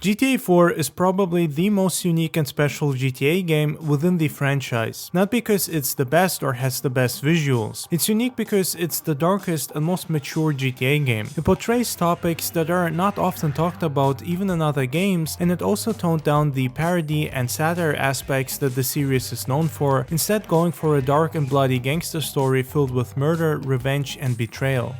GTA 4 is probably the most unique and special GTA game within the franchise. Not because it's the best or has the best visuals. It's unique because it's the darkest and most mature GTA game. It portrays topics that are not often talked about even in other games, and it also toned down the parody and satire aspects that the series is known for, instead going for a dark and bloody gangster story filled with murder, revenge, and betrayal.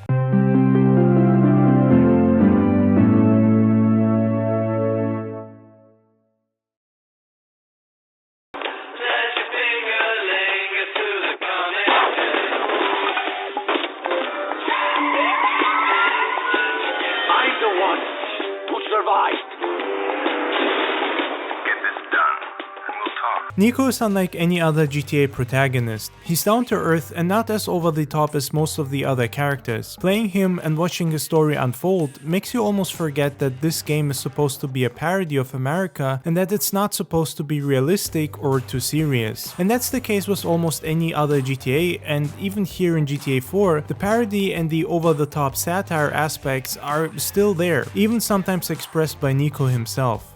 Nico is unlike any other GTA protagonist. He's down to earth and not as over the top as most of the other characters. Playing him and watching his story unfold makes you almost forget that this game is supposed to be a parody of America and that it's not supposed to be realistic or too serious. And that's the case with almost any other GTA, and even here in GTA 4, the parody and the over-the-top satire aspects are still there, even sometimes expressed by Nico himself.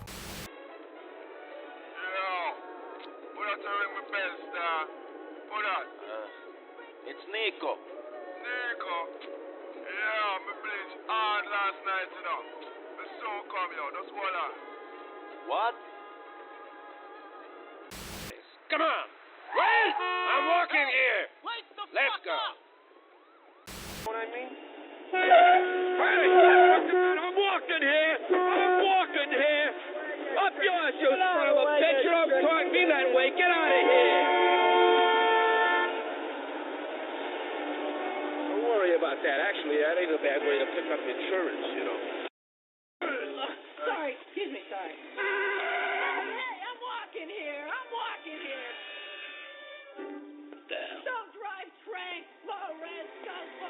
It's Nico. Nico? Yeah, me bleach hard last night, you know. Me soon come, yo. Just hold on. What? Come on. Wait! I'm walking here. Wait the Let's fuck go. up! Know what I mean? Hey! I'm walking here. I'm walking here. Up yours, you son of a bitch. You don't talk me that way. Get out of here. Don't worry about that. Actually, that ain't a bad way to pick up insurance, you know. Sorry, excuse me, sorry. Hey, I'm walking here. I'm walking here. Don't drive train. Low res, Conroe.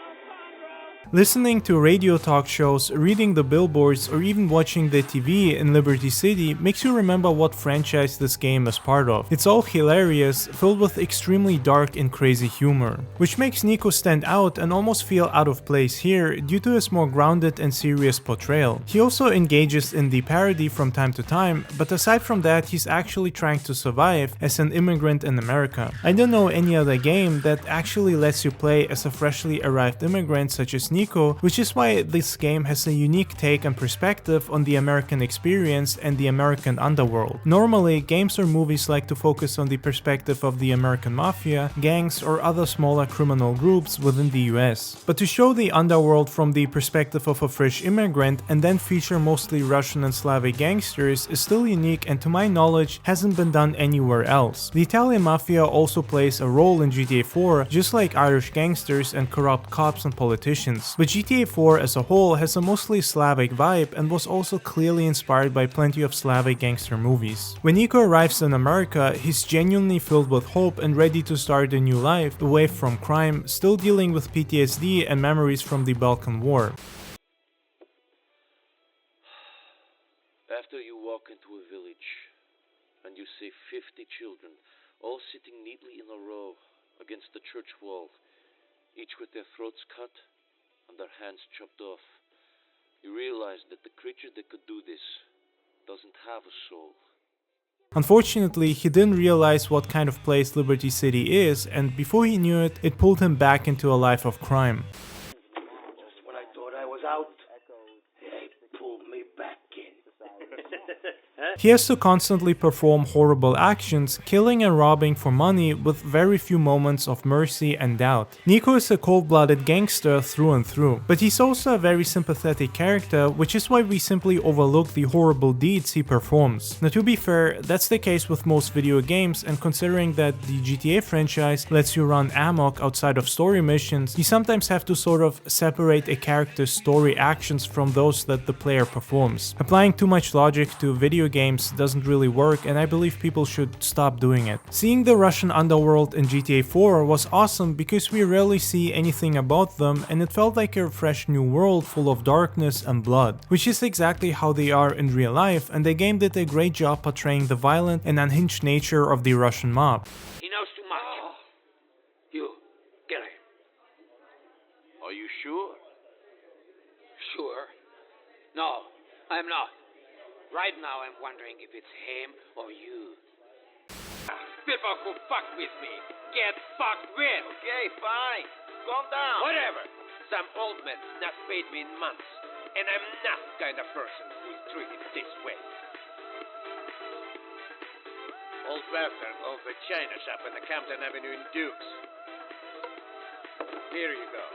Listening to radio talk shows, reading the billboards, or even watching the TV in Liberty City makes you remember what franchise this game is part of. It's all hilarious, filled with extremely dark and crazy humor, which makes Nico stand out and almost feel out of place here due to his more grounded and serious portrayal. He also engages in the parody from time to time, but aside from that, he's actually trying to survive as an immigrant in America. I don't know any other game that actually lets you play as a freshly arrived immigrant such as Nico, which is why this game has a unique take and perspective on the American experience and the American underworld. Normally, games or movies like to focus on the perspective of the American mafia, gangs, or other smaller criminal groups within the US. But to show the underworld from the perspective of a fresh immigrant and then feature mostly Russian and Slavic gangsters is still unique and to my knowledge hasn't been done anywhere else. The Italian mafia also plays a role in GTA 4, just like Irish gangsters and corrupt cops and politicians. But GTA 4 as a whole has a mostly Slavic vibe and was also clearly inspired by plenty of Slavic gangster movies. When Nico arrives in America, he's genuinely filled with hope and ready to start a new life, away from crime, still dealing with PTSD and memories from the Balkan War. After you walk into a village and you see 50 children all sitting neatly in a row against the church wall, each with their throats cut and their hands chopped off, you realize that the creature that could do this doesn't have a soul. Unfortunately, he didn't realize what kind of place Liberty City is, and before he knew it, it pulled him back into a life of crime. Just when I thought I was out, they pulled me back in. He has to constantly perform horrible actions, killing and robbing for money with very few moments of mercy and doubt. Nico is a cold-blooded gangster through and through, but he's also a very sympathetic character, which is why we simply overlook the horrible deeds he performs. Now to be fair, that's the case with most video games, and considering that the GTA franchise lets you run amok outside of story missions, you sometimes have to sort of separate a character's story actions from those that the player performs. Applying too much logic to video games doesn't really work, and I believe people should stop doing it. Seeing the Russian underworld in GTA 4 was awesome because we rarely see anything about them, and it felt like a fresh new world full of darkness and blood, which is exactly how they are in real life, and the game did a great job portraying the violent and unhinged nature of the Russian mob. He knows too much. You, get him. Are you sure? Sure. No, I'm not. Right now I'm wondering if it's him or you. People who fuck with me get fucked with. Okay, fine. Calm down. Whatever. Some old man's not paid me in months, and I'm not the kind of person who is treated this way. Old bastard owns a china shop in the Campton Avenue in Dukes. Here you go.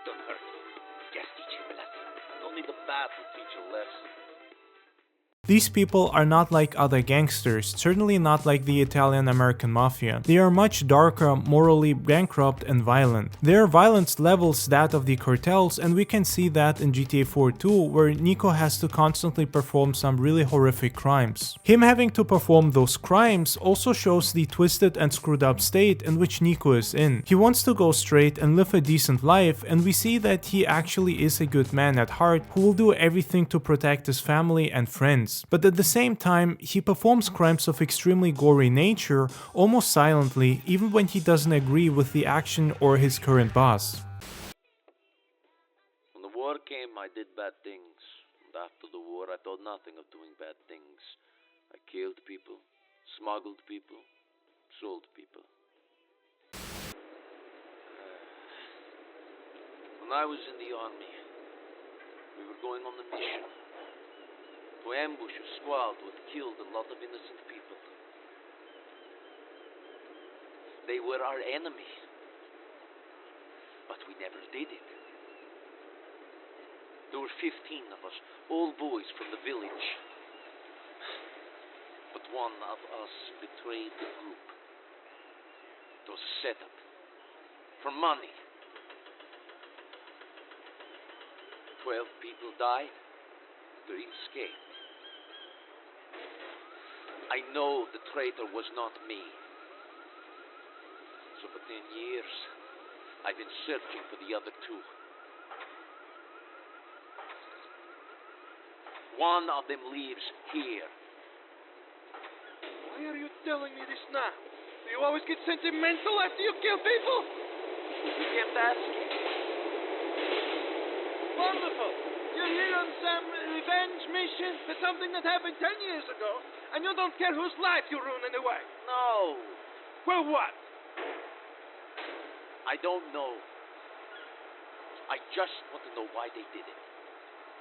Don't hurt him. Just teach him a lesson. Only the bad will teach a lesson. These people are not like other gangsters, certainly not like the Italian-American mafia. They are much darker, morally bankrupt and violent. Their violence levels that of the cartels, and we can see that in GTA 4 too, where Nico has to constantly perform some really horrific crimes. Him having to perform those crimes also shows the twisted and screwed up state in which Nico is in. He wants to go straight and live a decent life, and we see that he actually is a good man at heart who will do everything to protect his family and friends. But at the same time, he performs crimes of extremely gory nature, almost silently, even when he doesn't agree with the action or his current boss. When the war came, I did bad things. And after the war, I thought nothing of doing bad things. I killed people, smuggled people, sold people. When I was in the army, we were going on a mission to ambush a squad who had killed a lot of innocent people. They were our enemy, but we never did it. There were 15 of us, all boys from the village. But one of us betrayed the group. It was a setup for money. 12 people died. 3 escaped. I know the traitor was not me. So for 10 years, I've been searching for the other 2. One of them lives here. Why are you telling me this now? Do you always get sentimental after you kill people? You kept asking. Wonderful. You're here on some revenge mission for something that happened 10 years ago, and you don't care whose life you ruin anyway. No, Well, what? I don't know. I just want to know why they did it.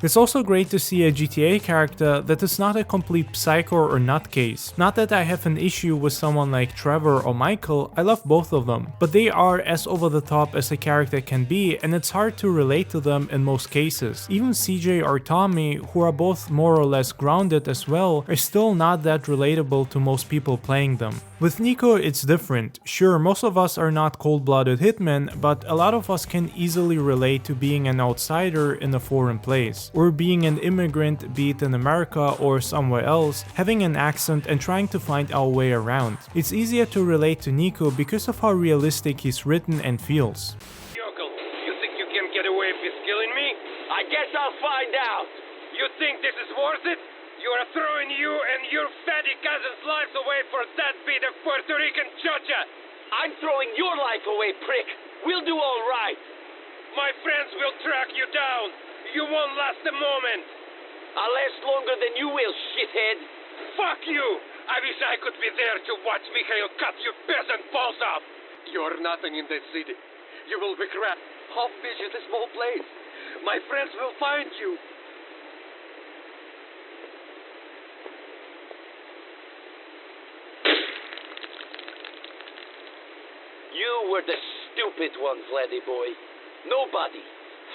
It's also great to see a GTA character that is not a complete psycho or nutcase. Not that I have an issue with someone like Trevor or Michael, I love both of them, but they are as over the top as a character can be, and it's hard to relate to them in most cases. Even CJ or Tommy, who are both more or less grounded as well, are still not that relatable to most people playing them. With Nico it's different. Sure, most of us are not cold-blooded hitmen, but a lot of us can easily relate to being an outsider in a foreign place, or being an immigrant, be it in America or somewhere else, having an accent and trying to find our way around. It's easier to relate to Nico because of how realistic he's written and feels. Yokel, you think you can get away with killing me? I guess I'll find out. You think this is worth it? You are throwing you and your fatty cousin's lives away for that bit of Puerto Rican chocha. I'm throwing your life away, prick. We'll do all right. My friends will track you down. You won't last a moment. I'll last longer than you will, shithead. Fuck you! I wish I could be there to watch Mikhail cut your peasant balls off. You're nothing in this city. You will be crap. How big is this small place? My friends will find you. You were the stupid one, Vladdy boy. Nobody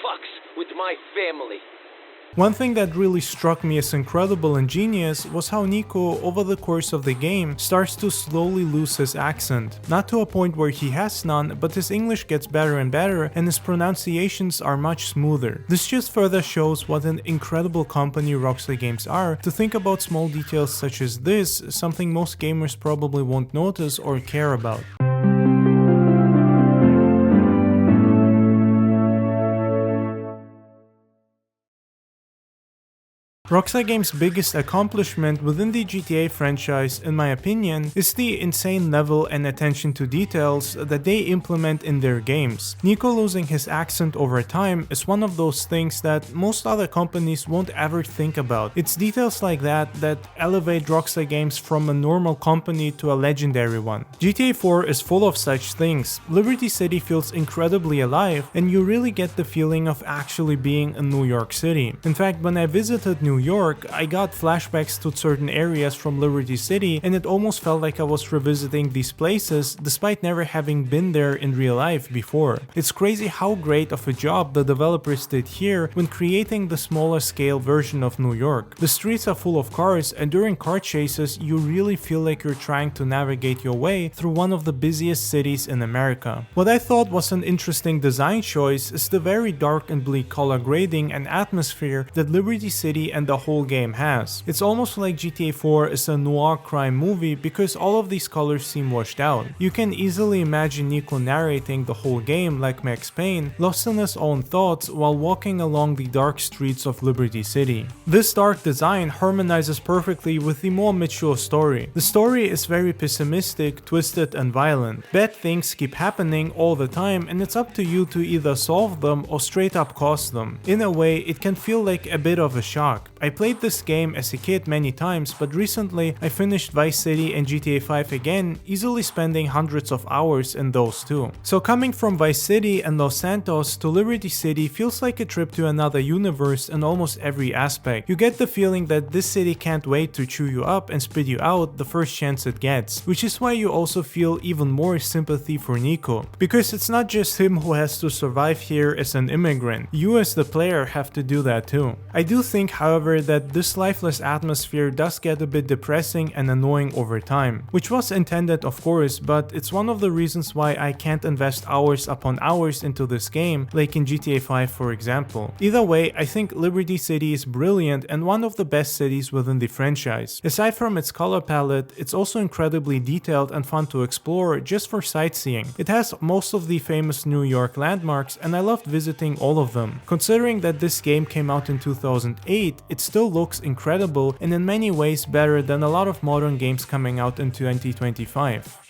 fucks with my family. One thing that really struck me as incredible and genius was how Nico, over the course of the game, starts to slowly lose his accent. Not to a point where he has none, but his English gets better and better and his pronunciations are much smoother. This just further shows what an incredible company Rockstar Games are to think about small details such as this, something most gamers probably won't notice or care about. Rockstar Games' biggest accomplishment within the GTA franchise, in my opinion, is the insane level and attention to details that they implement in their games. Nico losing his accent over time is one of those things that most other companies won't ever think about. It's details like that that elevate Rockstar Games from a normal company to a legendary one. GTA 4 is full of such things. Liberty City feels incredibly alive, and you really get the feeling of actually being in New York City. In fact, when I visited New York, I got flashbacks to certain areas from Liberty City, and it almost felt like I was revisiting these places despite never having been there in real life before. It's crazy how great of a job the developers did here when creating the smaller scale version of New York. The streets are full of cars, and during car chases you really feel like you're trying to navigate your way through one of the busiest cities in America. What I thought was an interesting design choice is the very dark and bleak color grading and atmosphere that Liberty City and the whole game has. It's almost like GTA 4 is a noir crime movie because all of these colors seem washed out. You can easily imagine Nico narrating the whole game like Max Payne, lost in his own thoughts while walking along the dark streets of Liberty City. This dark design harmonizes perfectly with the more mature story. The story is very pessimistic, twisted and violent. Bad things keep happening all the time, and it's up to you to either solve them or straight up cause them. In a way, it can feel like a bit of a shock. I played this game as a kid many times, but recently I finished Vice City and GTA 5 again, easily spending hundreds of hours in those two. So coming from Vice City and Los Santos to Liberty City feels like a trip to another universe in almost every aspect. You get the feeling that this city can't wait to chew you up and spit you out the first chance it gets, which is why you also feel even more sympathy for Nico, because it's not just him who has to survive here as an immigrant. You as the player have to do that too. I do think, however, that this lifeless atmosphere does get a bit depressing and annoying over time, which was intended of course, but it's one of the reasons why I can't invest hours upon hours into this game, like in GTA 5 for example. Either way, I think Liberty City is brilliant and one of the best cities within the franchise. Aside from its color palette, it's also incredibly detailed and fun to explore just for sightseeing. It has most of the famous New York landmarks, and I loved visiting all of them. Considering that this game came out in 2008, it still looks incredible and in many ways better than a lot of modern games coming out in 2025.